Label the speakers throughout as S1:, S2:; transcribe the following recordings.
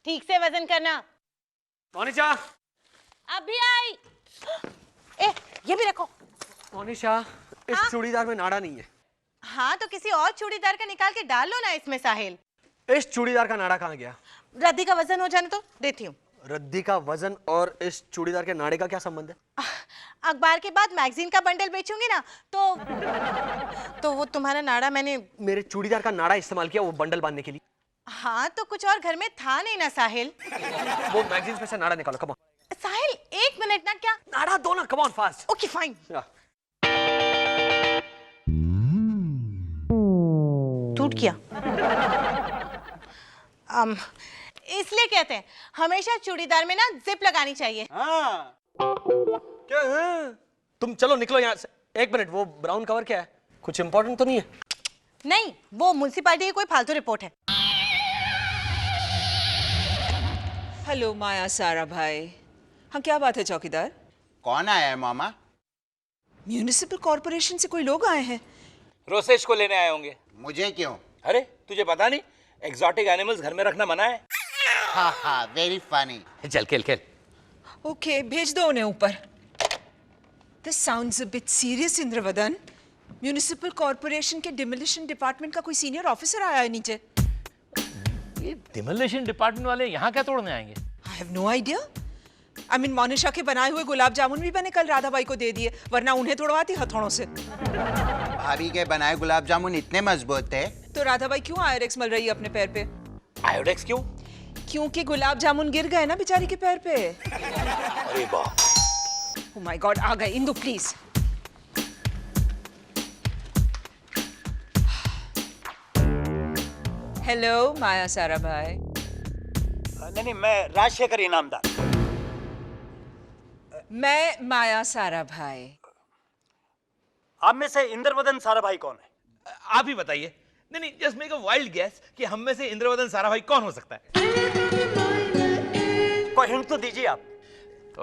S1: ठीक से वजन करना।
S2: मोनिशा,
S1: अभी आई। ए, ये भी रखो।
S2: मोनिशा, इस चूड़ीदार में नाड़ा नहीं है।
S1: हाँ तो किसी और चूड़ीदार का निकाल के डाल लो ना इसमें साहिल।
S2: इस चूड़ीदार का नाड़ा कहाँ गया?
S1: रद्दी का वजन हो जाने तो देती हूँ।
S2: रद्दी का वजन और इस चूड़ीदार के नाड़े का क्या संबंध है?
S1: अखबार के बाद मैगजीन का बंडल बेचूंगी ना तो वो तुम्हारा नाड़ा मैंने
S2: मेरे चूड़ीदार का नाड़ा इस्तेमाल किया वो बंडल बांधने के लिए।
S1: हाँ तो कुछ और घर में था नहीं ना साहिल।
S2: वो मैगजीन में से नाड़ा निकालो, कम ऑन।
S1: साहिल 1 मिनट ना, क्या
S2: नाड़ा दो ना, come on fast.
S1: Okay fine. टूट गया। इसलिए कहते हैं हमेशा चूड़ीदार में ना जिप लगानी चाहिए।
S2: हाँ। क्या है? तुम चलो निकलो यहाँ से। 1 मिनट, वो ब्राउन कवर क्या है? कुछ इंपॉर्टेंट तो नहीं है?
S1: नहीं, वो म्युनिसिपैलिटी की कोई फालतू रिपोर्ट है।
S3: हेलो माया सारा भाई। हाँ क्या बात है चौकीदार?
S4: कौन आया है मामा?
S3: म्यूनिसिपल कॉर्पोरेशन से कोई लोग आए हैं।
S5: रोसेश को लेने आए होंगे।
S4: मुझे क्यों?
S5: अरे तुझे पता नहीं, एग्जॉटिक एनिमल्स घर में रखना मना है।
S4: हाँ हाँ, वेरी फनी।
S5: चल खेल खेल।
S3: ओके, भेज दो उन्हें ऊपर। This sounds a bit serious Indravadan. Municipal corporation के डिमोलिशन डिपार्टमेंट का कोई सीनियर ऑफिसर आया है नीचे।
S5: ये डिमोलिशन डिपार्टमेंट वाले यहाँ क्या तोड़ने आएंगे?
S3: I have no idea. I mean Monisha के बनाए हुए गुलाब जामुन भी मैंने कल राधा बाई को दे दिए, वरना उन्हें तोड़वाती हथौड़ों से।
S4: भाभी के बनाए गुलाब जामुन इतने मजबूत थे
S3: तो राधा बाई क्यों आयोडेक्स मल रही है अपने पैर पे?
S5: आयोडेक्स क्यों?
S3: क्योंकि गुलाब जामुन गिर गए ना बेचारी के पैर पे।
S5: अरे बाप।
S3: ओह माय गॉड, आ गए। इंदु प्लीज। हेलो माया सारा भाई।
S6: नहीं, मैं राजशेखर इनामदार।
S3: मैं माया सारा भाई।
S6: आप में से इंद्रवदन साराभाई कौन है?
S5: आप ही बताइए। नहीं, just make a wild guess कि हम में से इंद्रवदन साराभाई कौन हो सकता है।
S6: कोई हिंट तो दीजिए आप।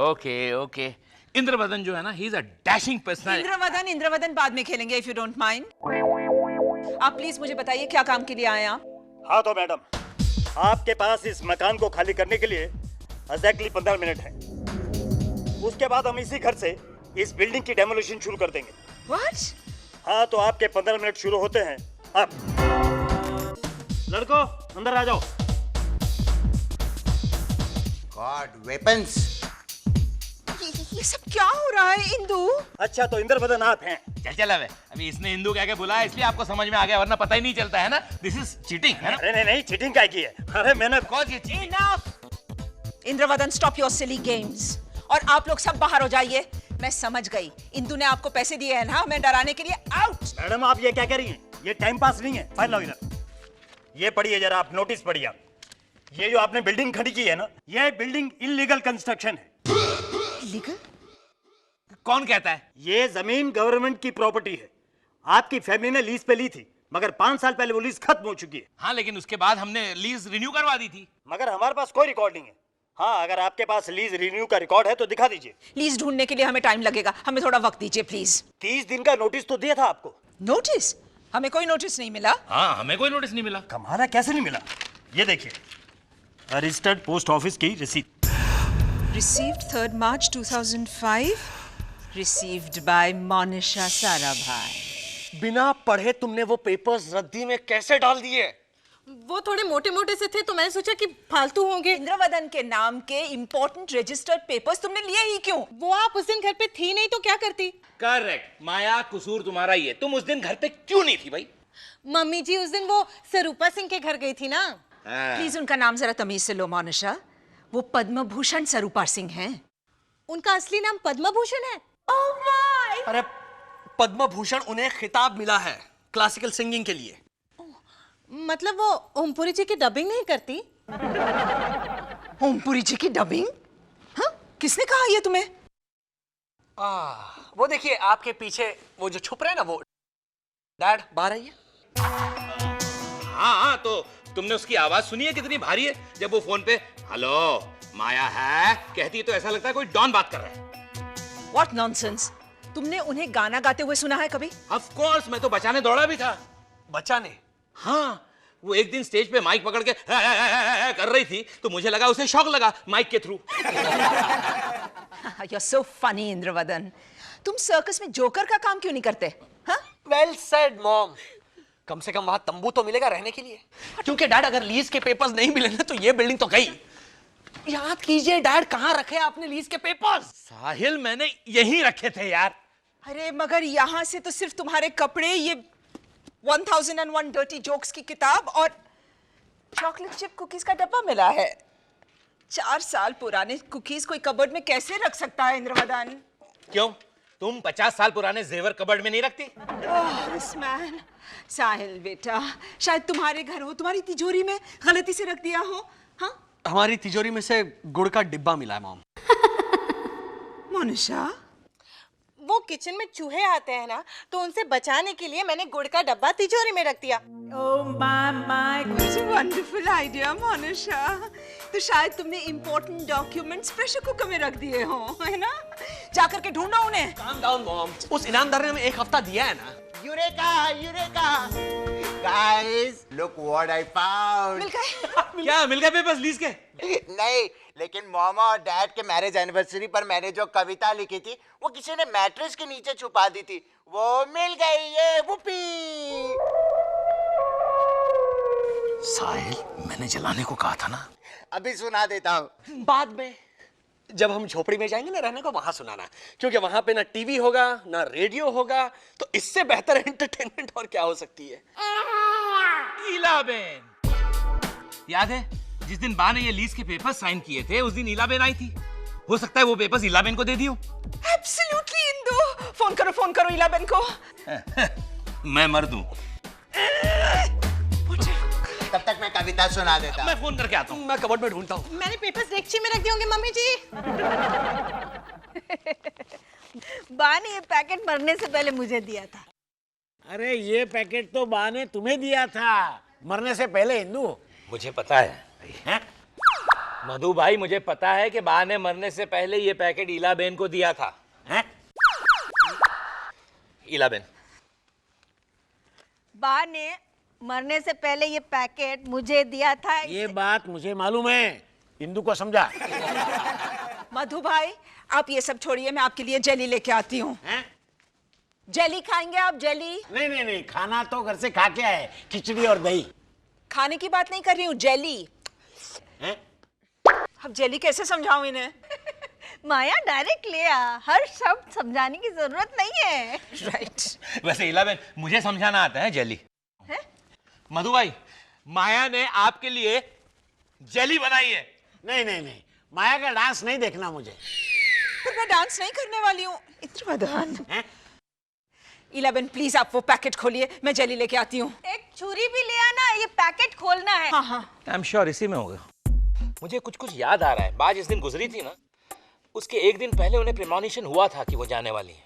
S5: ओके इंद्रवदन जो है ना, he is a dashing personality.
S3: Indravadan बाद में खेलेंगे इफ यू डोंट माइंड। आप प्लीज मुझे बताइए क्या काम के लिए आए आप?
S6: हाँ तो मैडम, आपके पास इस मकान को खाली करने के लिए एग्जैक्टली 15 मिनट है। उसके बाद हम इसी घर से इस बिल्डिंग की डेमोलिशन शुरू कर देंगे।
S3: What?
S6: हाँ तो आपके 15 मिनट शुरू होते हैं अब। लड़को अंदर आ जाओ।
S4: God, weapons.
S3: ये सब क्या हो रहा है इंदु?
S6: अच्छा तो इंद्रवदन आप हैं?
S5: चल अभी इसने हिंदू कह के बुलाया इसलिए आपको समझ में आ गया, वरना पता ही नहीं चलता है ना। दिस इज चीटिंग है ना?
S6: अरे नहीं, चीटिंग क्या की है? अरे मैंने
S5: कौन सी cheating?
S3: Enough! Indravadan stop your silly games. और आप लोग सब बाहर हो जाइए। मैं समझ गई, इंदु ने आपको पैसे दिए हैं ना हमें डराने के लिए। आउट!
S6: मैडम आप ये क्या कह रही हैं? ये टाइम पास नहीं है। फाइल लाओ इधर। ये पढ़िए जरा, आप नोटिस पढ़िए आप। ये जो आपने बिल्डिंग खड़ी की है ना, ये बिल्डिंग इलीगल कंस्ट्रक्शन है।
S3: लीगल?
S5: कौन कहता है?
S6: ये जमीन गवर्नमेंट की प्रॉपर्टी है। आपकी फैमिली ने लीज पे ली थी, मगर 5 साल पहले वो लीज खत्म हो चुकी है।
S5: हाँ लेकिन उसके बाद हमने लीज रिन्यू करवा दी थी।
S6: मगर हमारे पास कोई रिकॉर्ड नहीं है। हाँ अगर आपके पास लीज रिन्यू का रिकॉर्ड है तो दिखा दीजिए।
S3: लीज ढूंढने के लिए हमें टाइम लगेगा, हमें थोड़ा वक्त दीजिए प्लीज।
S6: 30 दिन का नोटिस तो दिया था आपको।
S3: नोटिस? हमें कोई नोटिस नहीं मिला।
S5: हाँ हमें कोई नोटिस नहीं मिला।
S6: हमारा कैसे नहीं मिला? ये देखिए, रजिस्टर्ड पोस्ट ऑफिस की receipt.
S3: Received 3rd March 2005. Received by Monisha Sarabhai.
S2: बिना पढ़े तुमने वो पेपर्स रद्दी में कैसे डाल दिए?
S1: वो थोड़े मोटे मोटे से थे तो मैंने सोचा कि फालतू होंगे।
S3: इंद्रवदन के नाम के इंपॉर्टेंट रजिस्टर्ड पेपर्स तुमने लिए ही क्यों?
S1: वो आप उस दिन घर पे थी नहीं तो क्या करती?
S5: करेक्ट माया, कसूर तुम्हारा ही है। तुम उस दिन घर पे क्यों नहीं थी भाई?
S1: मम्मी जी उस दिन वो सरूपा सिंह के घर गई थी ना।
S3: प्लीज उनका नाम जरा तमीज से लो मोनिशा। वो पद्म भूषण सरूपा सिंह हैं।
S1: उनका असली नाम पद्म भूषण है।
S2: अरे पद्म भूषण उन्हें खिताब मिला है क्लासिकल सिंगिंग के लिए।
S1: मतलब वो ओमपुरी जी की डबिंग नहीं करती?
S3: ओमपुरी जी की डबिंग? हाँ? किसने कहा ये तुम्हें?
S2: वो देखिए आपके पीछे वो जो छुप रहे हैं ना, वो डैड बाहर आइए।
S5: हाँ तो तुमने उसकी आवाज सुनी है कितनी भारी है? जब वो फोन पे हेलो माया है कहती है तो ऐसा लगता है कोई डॉन बात कर रहा है।
S3: What nonsense! तुमने उन्हें गाना गाते हुए सुना है कभी?
S5: Of course, मैं तो बचाने दौड़ा भी था।
S2: बचाने?
S5: हाँ वो एक दिन स्टेज पे माइक पकड़ के कर रही थी तो मुझे लगा उसे शौक लगा माइक के through.
S3: You're so funny, Indravadan. तुम सर्कस में जोकर का काम क्यों नहीं करते? हाँ?
S2: Well said mom. कम से कम वहां तंबू तो मिलेगा रहने के लिए। क्योंकि डैड अगर लीज के पेपर्स नहीं मिले ना तो ये बिल्डिंग तो गई। याद कीजिए डैड, कहां रखे आपने लीज के पेपर्स?
S5: साहिल मैंने यहीं रखे थे यार।
S3: अरे मगर यहाँ से तो सिर्फ तुम्हारे कपड़े, ये 1001 डर्टी जोक्स की किताब और चॉकलेट चिप कुकीज का डब्बा मिला है। 4 साल पुराने कुकीज कोई कबर्ड में कैसे रख सकता है इंद्रवदन?
S5: क्यों, तुम 50 साल पुराने जेवर कबर्ड में नहीं रखती?
S3: This man. साहिल बेटा, शायद तुम्हारे घर हो, तुम्हारी तिजोरी में गलती से रख दिया हो। हाँ,
S2: हमारी तिजोरी में से गुड़ का डिब्बा मिला है मॉम।
S3: मोनिशा,
S1: वो किचन में चूहे आते हैं ना, तो उनसे बचाने के लिए मैंने गुड़ का डब्बा तिजोरी में रख दिया।
S3: Oh my, what a wonderful idea Monisha. तो शायद तुमने इंपॉर्टेंट डॉक्यूमेंट्स प्रेशर कुकर में रख दिए हो, है ना? जाकर के ढूंढो उन्हें।
S2: काम डाउन मॉम, उस इनामदार ने हमें 1 हफ्ता दिया है ना।
S4: Eureka eureka guys look what I found.
S3: मिल गए?
S5: क्या मिल गए पेपर्स लीज के?
S4: नहीं, लेकिन मामा और डैड के मैरिज एनिवर्सरी पर मैंने जो कविता लिखी थी वो किसी ने मैट्रेस के नीचे छुपा दी थी, वो मिल गई। ये वुपी।
S5: साहिल, मैंने जलाने को कहा था ना।
S4: अभी सुना देता हूँ।
S2: बाद में जब हम झोपड़ी में जाएंगे ना रहने को, वहां सुनाना, क्योंकि वहां पे ना टीवी होगा ना रेडियो होगा, तो इससे बेहतर एंटरटेनमेंट और क्या हो सकती है।
S5: इलाबेन, याद है जिस दिन बा ने ये लीज के पेपर साइन किए थे उस दिन इलाबेन आई थी। हो सकता है वो पेपर्स इलाबेन को दे दी हो।
S3: एब्सोल्युटली इंदु। फोन करो इलाबेन को।
S5: मैं मर दूं।
S4: तब तक मैं कविता सुना देता हूँ।
S5: मैं फोन करके आता हूँ।
S2: मैं कबर्ड में ढूंढता हूँ।
S1: मैंने पेपर्स डेक्ची में रख दिए होंगे मम्मी जी।
S7: बा ने ये पैकेट मरने से पहले मुझे दिया था।
S8: अरे ये पैकेट तो बा ने तुम्हें दिया था मरने से पहले इंदु।
S5: मुझे पता है मधु भाई, मुझे पता है कि बा ने मरने से पहले ये पैकेट इलाबेन को दिया था।
S8: हैं?
S5: इलाबेन,
S7: बा ने मरने से पहले ये पैकेट मुझे दिया था।
S8: ये बात मुझे मालूम है, इंदु को समझा।
S3: मधु भाई, आप ये सब छोड़िए, मैं आपके लिए जेली लेके आती हूँ।
S8: हैं?
S3: जेली खाएंगे आप? जेली?
S8: नहीं, खाना तो घर से खा के आए, खिचड़ी और दही।
S3: खाने की बात नहीं कर रही हूँ, जेली।
S8: हैं?
S3: अब जेली कैसे समझाऊं इन्हें?
S7: माया डायरेक्ट ले आ, हर शब्द समझाने की जरूरत नहीं है।
S3: राइट।
S5: वैसे इलाबेन, मुझे समझाना आता है जेली।
S7: है?
S5: मधु भाई, माया ने आपके लिए जेली बनाई है।
S8: नहीं, माया का डांस नहीं देखना मुझे।
S3: फिर मैं डांस नहीं करने वाली हूँ। इंद्रवदन।
S8: हैं?
S3: इलेवन, प्लीज आप वो पैकेट खोलिए, मैं जेली लेके आती हूँ।
S7: एक छुरी भी ले आना, ये पैकेट खोलना है।
S3: हाँ।
S5: आई एम श्योर इसी में होगा। मुझे कुछ याद आ रहा है। बात जिस दिन गुजरी थी ना, उसके एक दिन पहले उन्हें प्रेमोनिशन हुआ था कि वो जाने वाली है।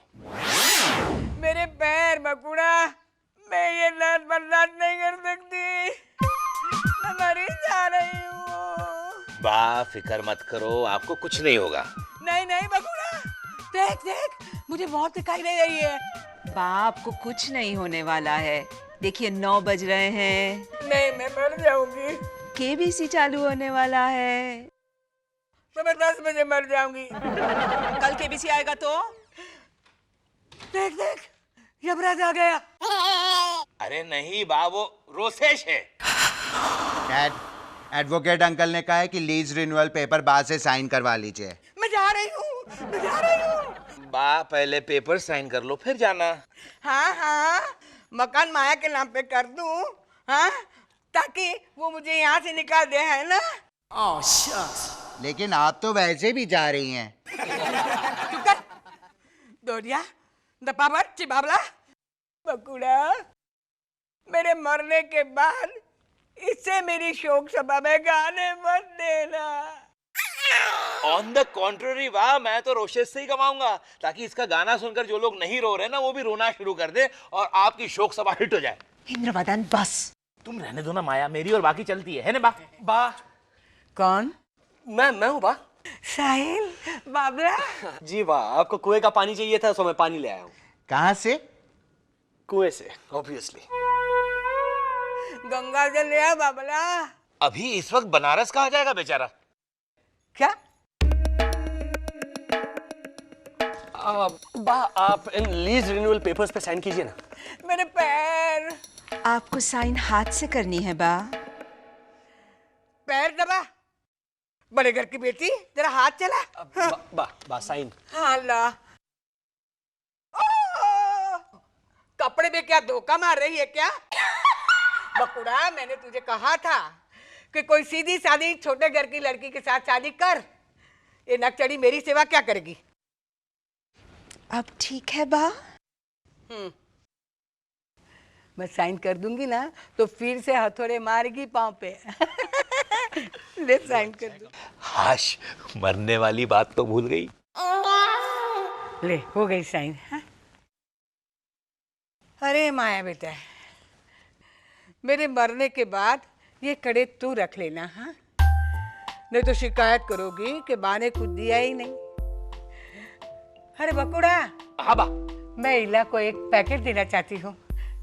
S9: मेरे पैर बकुड़ा, मैं ये दर्द बर्दाश्त नहीं कर सकती, मैं मरी जा रही हूँ।
S5: बा फिक्र मत करो, आपको कुछ नहीं होगा।
S9: नहीं बकुड़ा, देख मुझे बहुत दिखाई दे रही है।
S3: बाप को कुछ नहीं होने वाला है। देखिए 9 बज रहे हैं।
S9: नहीं, मैं मर जाऊंगी।
S3: केबीसी चालू होने वाला है।
S9: तो मैं 10 बजे मर जाऊंगी।
S3: कल केबीसी आएगा तो?
S9: देख यमराज आ गया।
S5: अरे नहीं बा, वो रोसेश है।
S4: डैड, एडवोकेट अंकल ने कहा है कि लीज रिन्यूअल पेपर बाद से साइन करवा लीजिए।
S9: मैं जा रही हूँ।
S5: बा पहले पेपर साइन कर लो फिर जाना।
S9: हाँ, मकान माया के नाम पे कर दूं, हाँ, ताकि वो मुझे यहाँ से निकाल दे, है ना?
S4: लेकिन आप तो वैसे भी जा रही हैं।
S9: चुप कर, दोरिया, दपावर, चिबावला, बकुड़ा, मेरे मरने के बाद इससे मेरी शोक सभा में गाने मत देना।
S5: ऑन द कॉन्ट्ररी वाह, मैं तो रोशेश से ही गवाऊंगा, ताकि इसका गाना सुनकर जो लोग नहीं रो रहे ना वो भी रोना शुरू कर दे और आपकी शोक सभा हिट हो जाए।
S3: इंद्रवदन बस।
S5: तुम रहने दो ना माया, मेरी और बाकी चलती है ना बा?
S9: कौन?
S2: मैं हूँ बा।
S9: साहिल, बाबला।
S2: जी वाह, आपको कुएं का पानी चाहिए था, तो मैं पानी ले आया हूँ।
S4: कहाँ से?
S2: कुएं से, ऑब्वियसली।
S9: गंगा जल ले आ बाबला।
S5: अभी इस वक्त बनारस कहाँ जाएगा बेचारा?
S9: क्या?
S2: बा आप इन लीज रिन्यूअल पेपर्स पे साइन कीजिए ना।
S9: मेरे पैर।
S3: आपको साइन हाथ से करनी है बा।
S9: पैर दबा। बड़े घर की बेटी, जरा हाथ चला।
S2: बा साइन।
S9: हाँ ला। कपड़े में क्या धोखा मार रही है क्या? बकुड़ा, मैंने तुझे कहा था कि कोई सीधी सादी छोटे घर की लड़की के साथ शादी कर। ये नकचड़ी मेरी सेवा क्या करेगी?
S3: अब ठीक है बा।
S9: मैं साइन कर दूंगी ना तो फिर से हथौड़े मारेगी पाँव पे। ले साइन कर दू।
S5: हाश, मरने वाली बात तो भूल गई।
S9: ले, हो गई साइन। हाँ? अरे माया बेटा, मेरे मरने के बाद ये कड़े तू रख लेना। हाँ, नहीं तो शिकायत करोगी कि बा ने कुछ दिया ही नहीं। अरे बकुड़ा।
S5: हाँ बा।
S9: मैं इला को एक पैकेट देना चाहती हूँ।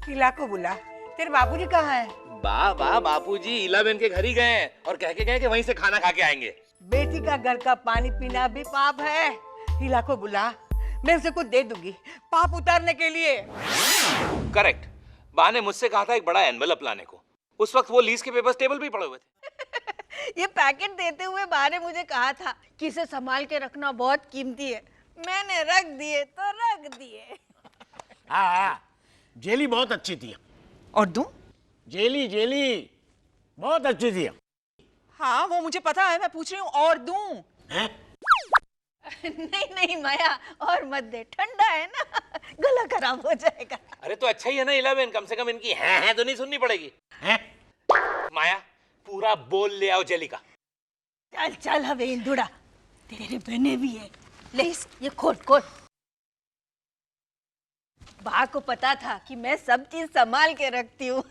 S9: इला को बुला। तेरे बाबूजी कहाँ है?
S5: बा बापूजी इलाबेन के घर ही गए हैं और कह के गए कि वहीं से खाना खा के आएंगे।
S9: बेटी का घर का पानी पीना भी पाप है। इला को बुला, मैं उसे कुछ दे दूंगी पाप उतारने के लिए।
S5: करेक्ट। बा ने मुझसे कहा था एक बड़ा एनवेलप लाने को। उस वक्त वो लीज के पेपर्स टेबल पे ही पड़े हुए थे।
S7: ये पैकेट देते हुए बा ने मुझे कहा था कि इसे संभाल के रखना बहुत कीमती है। मैंने रख दिए तो रख दिए।
S8: हाँ, जेली बहुत अच्छी थी।
S3: और दूं?
S8: जेली बहुत अच्छी थी।
S3: हाँ, वो मुझे पता है, मैं पूछ रही हूँ और दूं?
S8: हैं?
S7: नहीं माया, और मत दे, ठंडा है ना, गला खराब हो जाएगा।
S5: अरे तो अच्छा ही है ना इलाबेन, कम से कम इनकी हैं तो नहीं सुननी पड़ेगी।
S8: हैं?
S5: माया, पूरा बोल ले आओ जेली का।
S7: चल हवे इंदुड़ा, तेरे बहने भी है। ले ये खोल। बा को पता था कि मैं सब चीज संभाल के रखती हूँ।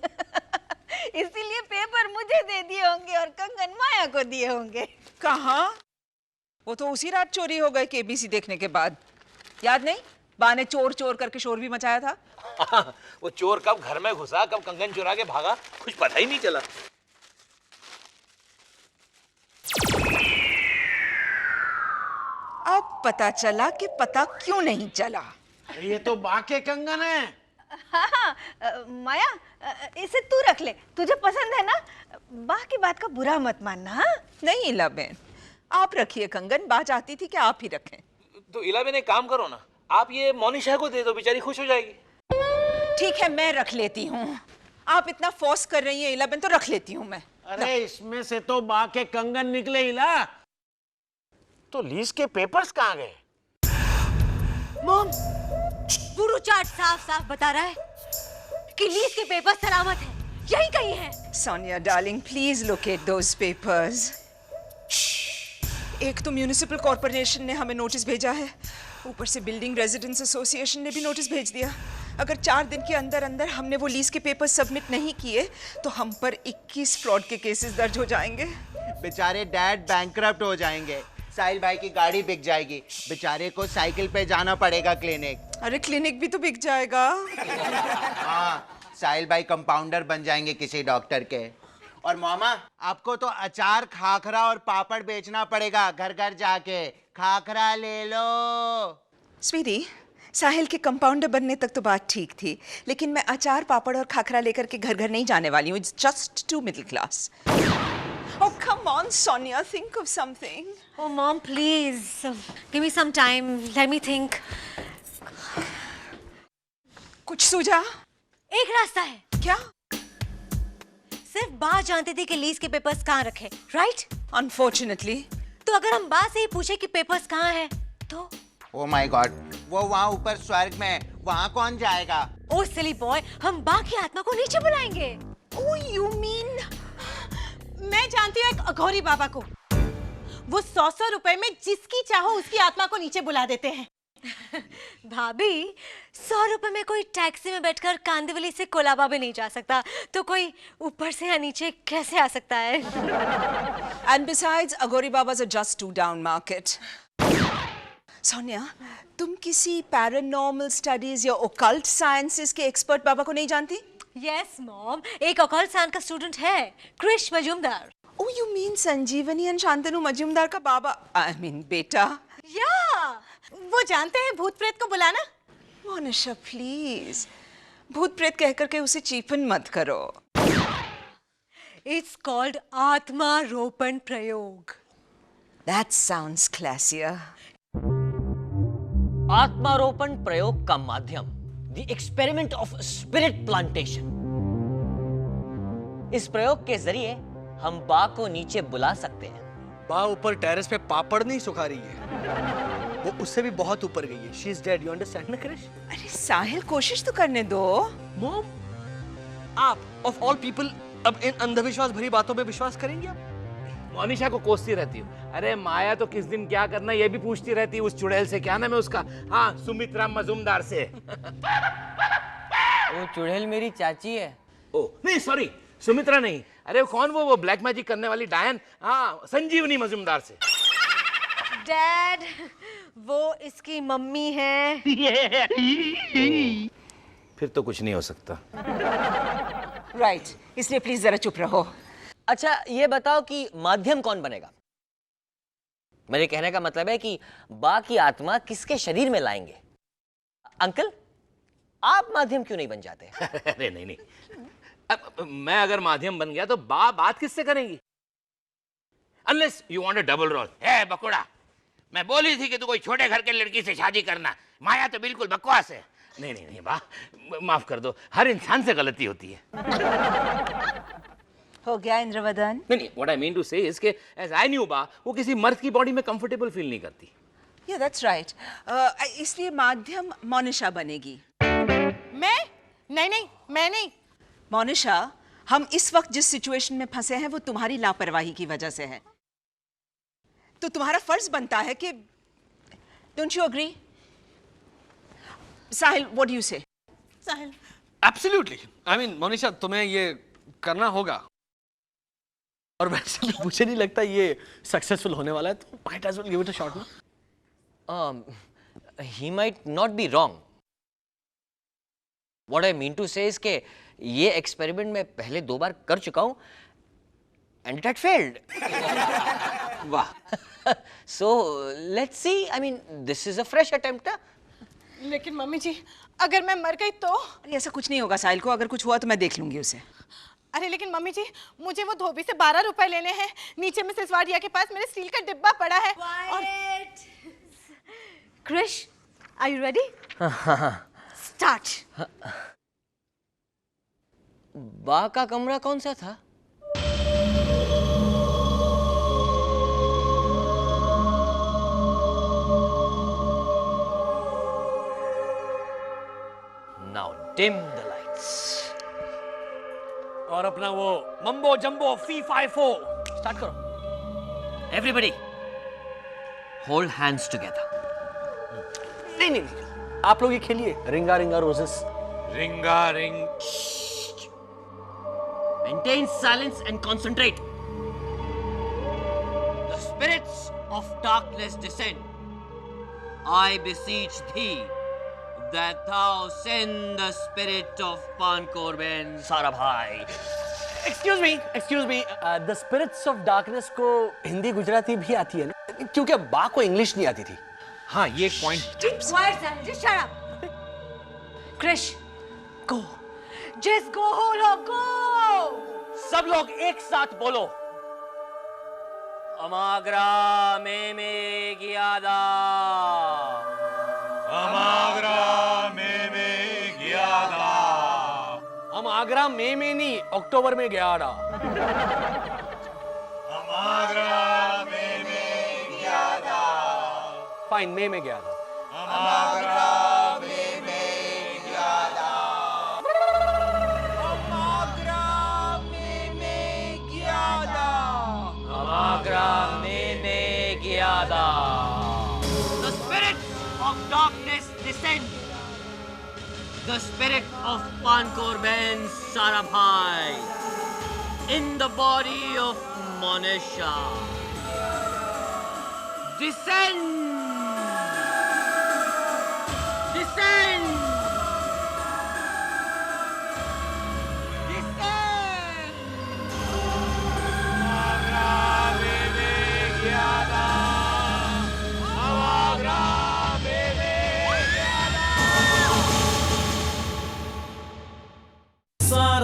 S7: इसीलिए पेपर मुझे दे दिए होंगे और कंगन माया को दिए होंगे।
S3: कहाँ? वो तो उसी रात चोरी हो गए केबीसी देखने के बाद। याद नहीं? बा ने चोर करके शोर भी मचाया था।
S5: वो चोर कब घर में घुसा, कब कंगन चुरा के भागा, कुछ पता ही नहीं चला।
S3: अब पता चला कि पता क्यों नहीं चला।
S8: ये तो बा के कंगन है।
S7: हाँ, माया, इसे तू रख ले, तुझे पसंद है ना। बा की बात का बुरा मत मानना। हाँ?
S3: नहीं इलाबेन, आप रखिए कंगन। बा चाहती थी कि आप ही रखें।
S5: तो इलाबेन एक काम करो ना, आप ये मोनिशा को दे दो, बेचारी खुश हो जाएगी।
S3: ठीक है, मैं रख लेती हूँ। आप इतना फोर्स कर रही हैं इलाबेन, तो रख लेती हूँ मैं।
S8: अरे इसमें से तो बा के कंगन निकले इला। तो लीज के पेपर्स कहाँ गए?
S1: मॉम, गुरु चार्ट साफ बता रहा है कि लीज के पेपर सलामत है, यही कहीं है।
S3: Sonia darling, please locate those papers. एक तो म्यूनिसिपल कॉर्पोरेशन ने हमें नोटिस भेजा है, ऊपर से बिल्डिंग रेजिडेंट्स एसोसिएशन ने भी नोटिस भेज दिया। अगर 4 दिन के अंदर अंदर हमने वो लीज के पेपर सबमिट नहीं किए तो हम पर 21 फ्रॉड के केसेस दर्ज हो जाएंगे।
S4: बेचारे डैड बैंकरप्ट हो जाएंगे, साहिल भाई की गाड़ी बिक जाएगी, बेचारे को साइकिल पे जाना पड़ेगा क्लिनिक।
S3: अरे क्लिनिक भी तो बिक जाएगा।
S4: हाँ, साहिल भाई कंपाउंडर बन जाएंगे किसी डॉक्टर के। और मामा, आपको तो अचार, खाखरा और पापड़ बेचना पड़ेगा, घर घर जाके खाखरा ले लो।
S3: स्वीटी, साहिल के कंपाउंडर बनने तक तो बात ठीक थी, लेकिन मैं अचार, पापड़ और खाखरा लेकर के घर घर नहीं जाने वाली हूँ। It's just too middle class. Oh, come on, Sonia, think of something.
S1: Oh, Mom, please. Give me some time. Let me think.
S3: कुछ सूझा?
S1: एक रास्ता है।
S3: क्या?
S1: सिर्फ बा जानती थी कि लीज के पेपर्स कहाँ रखे, राइट?
S3: Unfortunately.
S1: तो अगर हम बा से ही पूछे कि पेपर्स कहाँ हैं, तो?
S4: Oh my God, वो वहाँ ऊपर स्वर्ग में, वहाँ कौन जाएगा?
S1: Oh, silly boy, हम बा की आत्मा को नीचे बुलाएंगे।
S3: Oh, you mean?
S1: मैं जानती हूँ एक अघोरी बाबा को। वो 100 रुपए में जिसकी चाहो उसकी आत्मा को नीचे बुला देते हैं। भाभी, 100 रुपए में कोई टैक्सी में बैठकर कांदिवली से कोलाबा भी नहीं जा सकता, तो कोई ऊपर से या नीचे कैसे आ सकता है?
S3: And besides, Aghori Babas are just too down market. Sonia, तुम किसी पैरानॉर्मल स्टडीज या ओकल्ट साइंसेस के एक्सपर्ट बाबा को नहीं जानती?
S1: यस मॉम, एक अकाल सान का स्टूडेंट है, Krrish Majumdar.
S3: Oh, you mean Sanjeevani and Shantanu Majumdar का बाबा? I mean बेटा।
S1: या वो जानते हैं भूत प्रेत को बुलाना।
S3: मोनिशा प्लीज, भूत प्रेत कह करके उसे चीपन मत करो।
S1: इट्स कॉल्ड आत्मारोपण प्रयोग।
S3: That sounds classier.
S2: आत्मारोपण प्रयोग का माध्यम, the experiment of spirit plantation. इस प्रयोग के जरिए हम बा को नीचे बुला सकते हैं।
S10: बा ऊपर टेरेस पे पापड़ नहीं सुखा रही है, वो उससे भी बहुत ऊपर गई है। She is dead, you understand ना क्रिश?
S3: अरे साहिल, कोशिश तो करने दो।
S10: मॉम, आप ऑफ ऑल पीपल अब इन अंधविश्वास भरी बातों पे विश्वास करेंगे आप?
S5: मोनिशा को कोसती रहती हूँ। अरे माया तो किस दिन क्या करना ये भी पूछती रहती है उस चुड़ैल से। क्या नाम है उसका? हाँ, सुमित्रा मजूमदार से।
S2: वो चुड़ैल मेरी चाची है।
S5: ओ नहीं, सॉरी, सुमित्रा नहीं। अरे कौन वो ब्लैक मैजिक करने वाली डायन? हाँ, संजीवनी मजूमदार से।
S1: डैड, वो इसकी मम्मी है।
S5: फिर तो कुछ नहीं हो सकता।
S3: राइट, इसलिए प्लीज जरा चुप रहो।
S2: अच्छा ये बताओ कि माध्यम कौन बनेगा? मेरे कहने का मतलब है कि बा की आत्मा किसके शरीर में लाएंगे? अंकल, आप माध्यम क्यों नहीं बन जाते?
S5: अरे नहीं, अब मैं अगर माध्यम बन गया तो बात किससे करेंगी? Unless you want a double role. है बकुड़ा, मैं बोली थी कि तू कोई छोटे घर के लड़की से शादी करना। माया तो बिल्कुल बकवास है। नहीं बा, माफ कर दो, हर इंसान से गलती होती है।
S3: हो गया इंद्रवदन?
S5: नहीं, व्हाट आई मीन टू से इज के एज आई न्यू बा, वो किसी मर्द की बॉडी में कंफर्टेबल फील नहीं करती।
S3: या दैट्स राइट। इसलिए माध्यम मोनिशा बनेगी।
S1: मैं? नहीं, मैं नहीं।
S3: मोनिशा, हम इस वक्त जिस सिचुएशन में फंसे हैं वो तुम्हारी लापरवाही की वजह से है। तो तुम्हारा फर्ज बनता है कि, don't you agree? Sahil, what do you say?
S1: Sahil,
S10: absolutely. I mean Monisha, तुम्हें ये करना होगा। और वैसे भी मुझे नहीं लगता ये सक्सेसफुल होने वाला है, तो might as well give it a shot ना?
S2: He might not be wrong. What I mean to say is कि ये एक्सपेरिमेंट मैं पहले 2 बार कर चुका हूं and it had failed.
S5: वाह।
S2: So let's see. I mean, this is a fresh attempt.
S1: लेकिन मम्मी जी, अगर मैं मर गई तो?
S3: अरे ऐसा कुछ नहीं होगा साहिल को, अगर कुछ हुआ तो मैं देख लूंगी उसे।
S1: अरे लेकिन मम्मी जी, मुझे वो धोबी से 12 रुपए लेने हैं। नीचे मिसेस वाडिया के पास मेरे स्टील का डिब्बा पड़ा है। और Krish, are you ready? Start.
S2: बा का कमरा कौन सा था? Now dim the lights.
S10: और अपना वो मम्बो जंबो फी 5-4 स्टार्ट करो।
S2: Everybody, hold hands together.
S10: नहीं, आप लोग ये खेलिए रिंगा रिंगा रोजेस।
S5: रिंगा ring.
S2: Maintain silence and concentrate. The spirits of darkness descend. I beseech thee that thou send the spirit of Pankorben Sarabhai.
S10: Excuse me, the spirits of darkness को हिंदी गुजराती भी आती है ना? क्योंकि बा को इंग्लिश नहीं आती थी।
S5: हाँ, ये एक point.
S1: Quiet, Sahiल, just shut up. Krish, go. Just go, go.
S2: सब लोग एक साथ बोलो। अमाग्रा में गियादा।
S5: अमाग्रा में गियादा।
S10: हम आगरा मई में नहीं, अक्टूबर में गया था।
S5: अमाग्रा में गियादा।
S10: फाइन, मई में गया था।
S5: अमाग्रा
S2: में गियादा। The spirits of darkness descend. The spirit of Pankorben Sarabhai in the body of Monisha. Descend! Descend!
S11: सारा